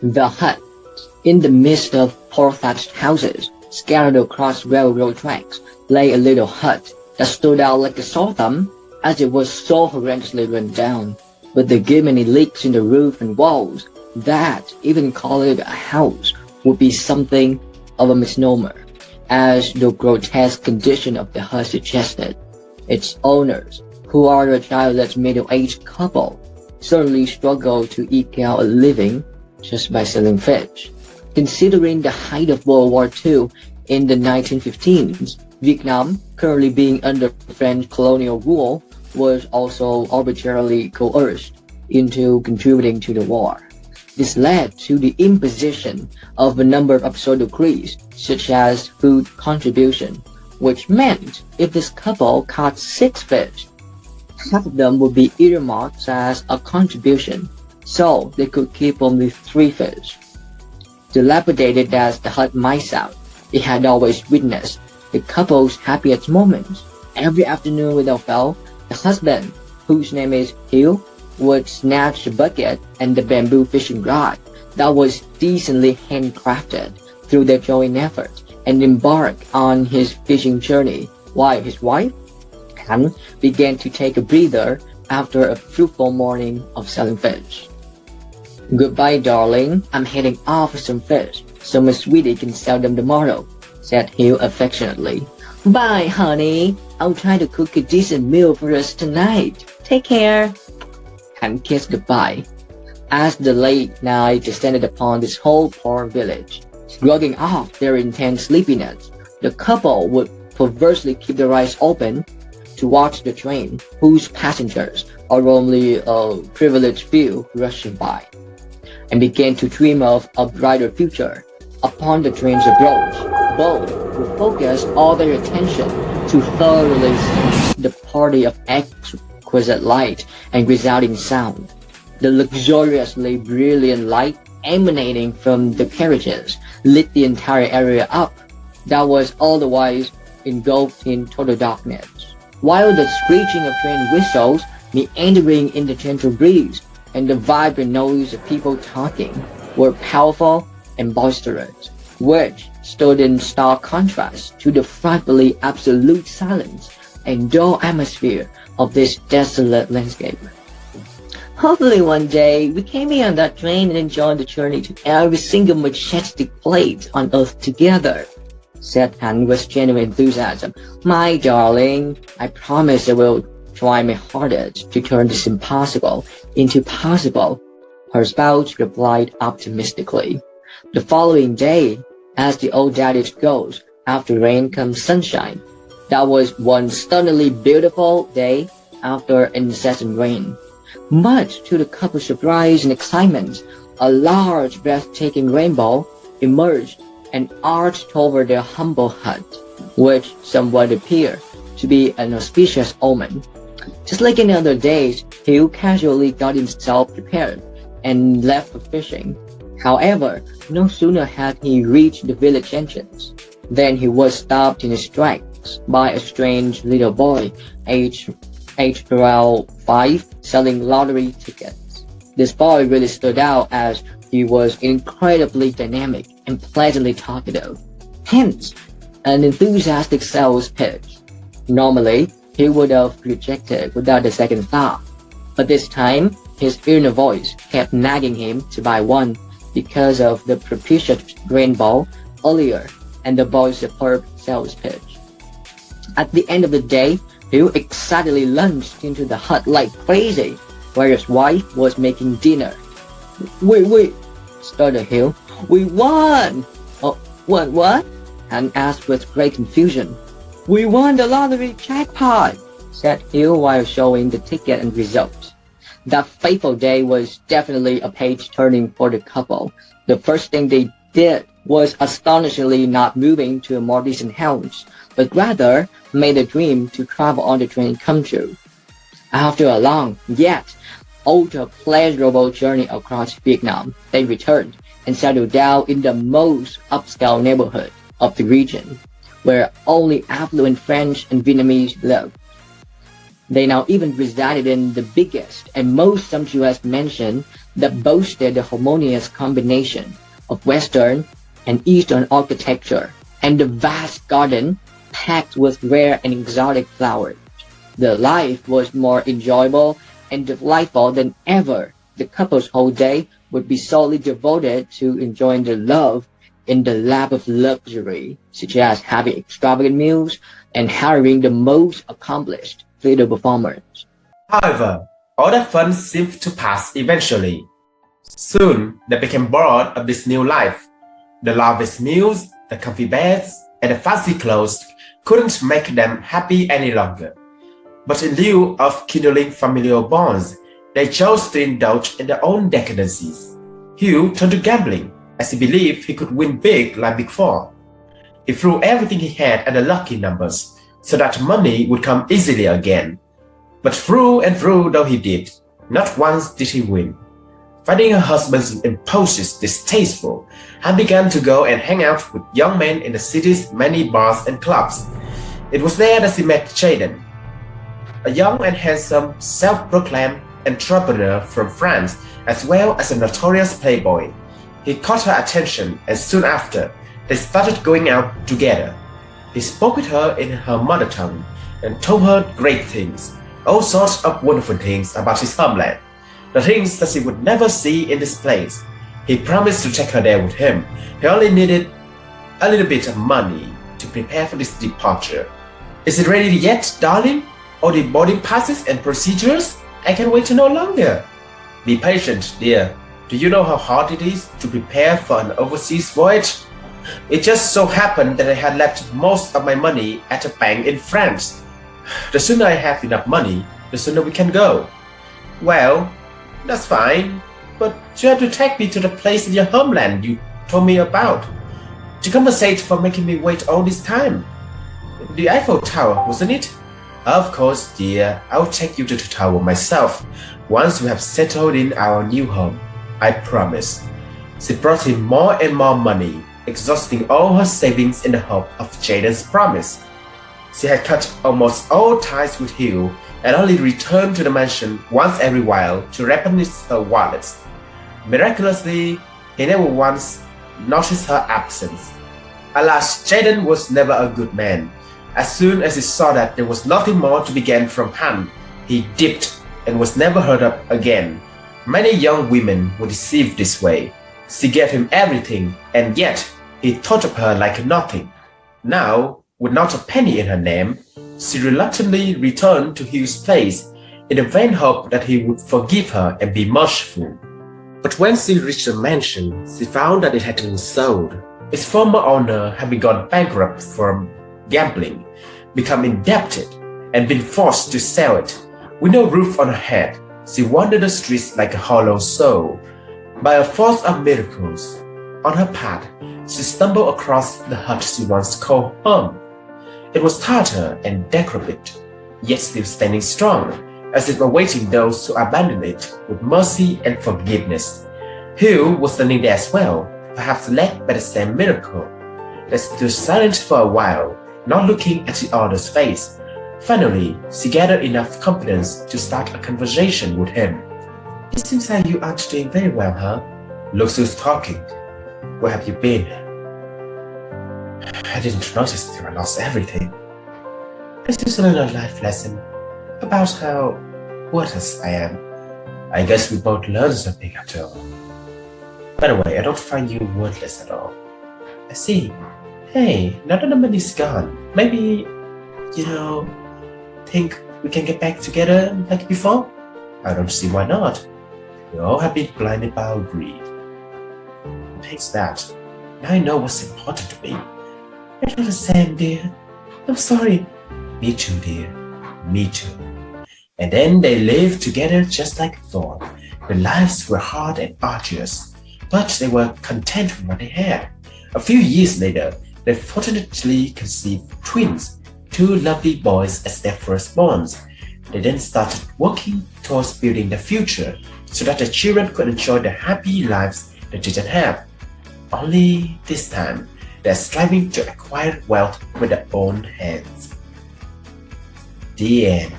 The hut, in the midst of poor thatched houses, scattered across railroad tracks, lay a little hut that stood out like a sore thumb, as it was so horrendously run down, with the many leaks in the roof and walls, that even calling it a house would be something of a misnomer, as the grotesque condition of the hut suggested. Its owners, who are a childless middle-aged couple, certainly struggle to eke out a living just by selling fish. Considering the height of World War II in the 1915s, Vietnam, currently being under French colonial rule, was also arbitrarily coerced into contributing to the war. This led to the imposition of a number of absurd decrees, such as food contribution, which meant if this couple caught 6 fish, half of them would be earmarked as a contribution, so they could keep only 3 fish. Dilapidated as the hut might sound, it had always witnessed the couple's happiest moments. Every afternoon without fail, the husband, whose name is Hugh, would snatch the bucket and the bamboo fishing rod that was decently handcrafted through their joint effort and embark on his fishing journey, while his wife, Anne, began to take a breather after a fruitful morning of selling fish. "Goodbye, darling. I'm heading off for some fish, so my sweetie can sell them tomorrow," said Hugh affectionately. "Bye, honey. I'll try to cook a decent meal for us tonight. Take care." And kissed goodbye. As the late night descended upon this whole poor village, shrugging off their intense sleepiness, the couple would perversely keep their eyes open to watch the train, whose passengers are only a privileged few rushing by, and began to dream of a brighter future. Upon the train's approach, both would focus all their attention to thoroughly see the party of exquisite light and resounding sound. The luxuriously brilliant light emanating from the carriages lit the entire area up, that was otherwise engulfed in total darkness, while the screeching of train whistles meandering in the gentle breeze and the vibrant noise of people talking were powerful and boisterous, which stood in stark contrast to the frightfully absolute silence and dull atmosphere of this desolate landscape. "Hopefully one day we can be on that train and enjoy the journey to every single majestic place on earth together," said Han with genuine enthusiasm. "My darling, I promise I will try my hardest to turn this impossible into possible," her spouse replied optimistically. The following day, as the old adage goes, after rain comes sunshine, that was one stunningly beautiful day after incessant rain. Much to the couple's surprise and excitement, a large, breathtaking rainbow emerged and arched over their humble hut, which somewhat appeared to be an auspicious omen. Just like in other days, Hugh casually got himself prepared and left for fishing. However, no sooner had he reached the village entrance than he was stopped in his tracks by a strange little boy, aged around 5, selling lottery tickets. This boy really stood out as he was incredibly dynamic and pleasantly talkative, hence an enthusiastic sales pitch. Normally, he would have rejected without a second thought, but this time his inner voice kept nagging him to buy one because of the propitious rainbow earlier and the boy's superb sales pitch. At the end of the day, Hugh excitedly lunged into the hut like crazy, where his wife was making dinner. Wait, stuttered Hugh. "We won!" "Oh, what? Han asked with great confusion. "We won the lottery jackpot," said Hugh while showing the ticket and results. That fateful day was definitely a page turning for the couple. The first thing they did was astonishingly not moving to a more decent house, but rather made the dream to travel on the train come true. After a long, yet ultra-pleasurable journey across Vietnam, they returned and settled down in the most upscale neighborhood of the region, where only affluent French and Vietnamese lived. They now even resided in the biggest and most sumptuous mansion that boasted the harmonious combination of Western and Eastern architecture and the vast garden packed with rare and exotic flowers. The life was more enjoyable and delightful than ever. The couple's whole day would be solely devoted to enjoying their love in the lap of luxury, such as having extravagant meals and hiring the most accomplished theater performers. However, all that fun seemed to pass eventually. Soon, they became bored of this new life. The lavish meals, the comfy beds, and the fancy clothes couldn't make them happy any longer. But in lieu of kindling familial bonds, they chose to indulge in their own decadencies. Hugh turned to gambling, as he believed he could win big like before. He threw everything he had at the lucky numbers, so that money would come easily again. But through and through though he did, not once did he win. Finding her husband's impulses distasteful, he began to go and hang out with young men in the city's many bars and clubs. It was there that he met Jaden, a young and handsome, self-proclaimed entrepreneur from France, as well as a notorious playboy. He caught her attention, and soon after, they started going out together. He spoke with her in her mother tongue and told her great things, all sorts of wonderful things about his homeland, the things that she would never see in this place. He promised to take her there with him. He only needed a little bit of money to prepare for this departure. Is it ready yet, darling? All the boarding passes and procedures? I can wait no longer. Be patient, dear. Do you know how hard it is to prepare for an overseas voyage? It just so happened that I had left most of my money at a bank in France. The sooner I have enough money, the sooner we can go. Well, that's fine, but you have to take me to the place in your homeland you told me about, to compensate for making me wait all this time. The Eiffel Tower, wasn't it? Of course, dear, I'll take you to the tower myself, once we have settled in our new home. I promise. She brought him more and more money, exhausting all her savings in the hope of Jaden's promise. She had cut almost all ties with Hugh and only returned to the mansion once every while to replenish her wallets. Miraculously, he never once noticed her absence. Alas, Jaden was never a good man. As soon as he saw that there was nothing more to be gained from Han, he dipped and was never heard of again. Many young women were deceived this way. She gave him everything, and yet he thought of her like nothing. Now, with not a penny in her name, she reluctantly returned to Hugh's place in the vain hope that he would forgive her and be merciful. But when she reached the mansion, she found that it had been sold. Its former owner had been gone bankrupt from gambling, become indebted, and been forced to sell it. With no roof on her head, she wandered the streets like a hollow soul. By a force of miracles, on her path, she stumbled across the hut she once called home. It was tattered and decrepit, yet still standing strong, as if awaiting those who abandoned it with mercy and forgiveness. Hugh was standing there as well, perhaps led by the same miracle. They stood silent for a while, not looking at the other's face. Finally, she gathered enough confidence to start a conversation with him. It seems like you aren't doing very well, huh? Look who's talking. Where have you been? I didn't notice that I lost everything. I just learned a life lesson about how worthless I am. I guess we both learned something after all. By the way, I don't find you worthless at all. I see. Hey, now that the money's gone, maybe, think we can get back together like before? I don't see why not. We all have been blinded by our greed. Thanks that. Now I know what's important to me. I feel the same, dear. I'm sorry. Me too, dear. Me too. And then they lived together just like before. Their lives were hard and arduous, but they were content with what they had. A few years later, they fortunately conceived twins, two lovely boys as their firstborns. They then started working towards building the future so that the children could enjoy the happy lives they didn't have. Only this time, they're striving to acquire wealth with their own hands. The end.